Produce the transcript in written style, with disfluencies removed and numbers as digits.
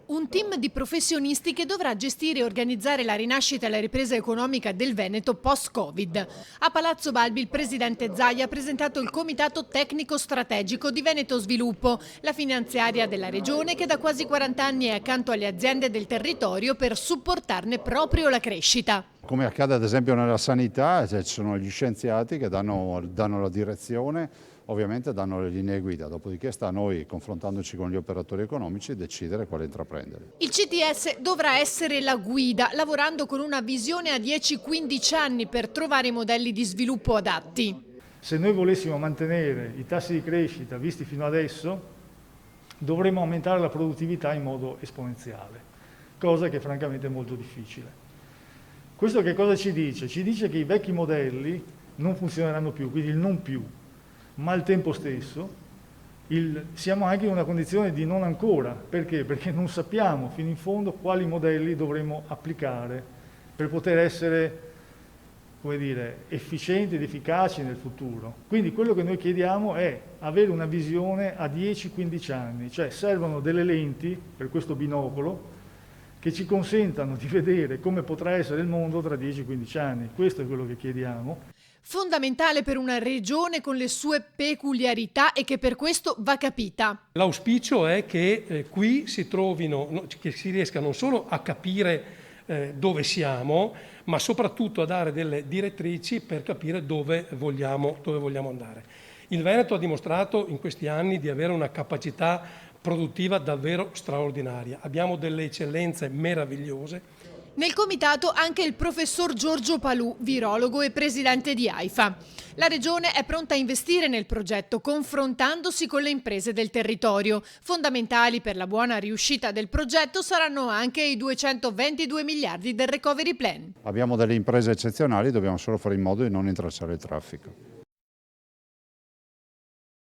Un team di professionisti che dovrà gestire e organizzare la rinascita e la ripresa economica del Veneto post-Covid. A Palazzo Balbi il presidente Zaia ha presentato il Comitato Tecnico Strategico di Veneto Sviluppo, la finanziaria della regione che da quasi 40 anni è accanto alle aziende del territorio per supportarne proprio la crescita. Come accade ad esempio nella sanità, ci sono gli scienziati che danno la direzione, ovviamente danno le linee guida, dopodiché sta a noi, confrontandoci con gli operatori economici, decidere quale intraprendere. Il CTS dovrà essere la guida, lavorando con una visione a 10-15 anni per trovare i modelli di sviluppo adatti. Se noi volessimo mantenere i tassi di crescita visti fino adesso, dovremmo aumentare la produttività in modo esponenziale, cosa che francamente è molto difficile. Questo che cosa ci dice? Ci dice che i vecchi modelli non funzioneranno più, quindi il non più, ma al tempo stesso siamo anche in una condizione di non ancora. Perché? Perché non sappiamo fino in fondo quali modelli dovremo applicare per poter essere, come dire, efficienti ed efficaci nel futuro. Quindi quello che noi chiediamo è avere una visione a 10-15 anni, cioè servono delle lenti per questo binocolo che ci consentano di vedere come potrà essere il mondo tra 10-15 anni. Questo è quello che chiediamo. Fondamentale per una regione con le sue peculiarità e che per questo va capita. L'auspicio è che qui si trovino, che si riesca non solo a capire dove siamo, ma soprattutto a dare delle direttrici per capire dove vogliamo andare. Il Veneto ha dimostrato in questi anni di avere una capacità produttiva davvero straordinaria. Abbiamo delle eccellenze meravigliose. Nel comitato anche il professor Giorgio Palù, virologo e presidente di AIFA. La regione è pronta a investire nel progetto, confrontandosi con le imprese del territorio. Fondamentali per la buona riuscita del progetto saranno anche i 222 miliardi del Recovery Plan. Abbiamo delle imprese eccezionali, dobbiamo solo fare in modo di non intralciare il traffico.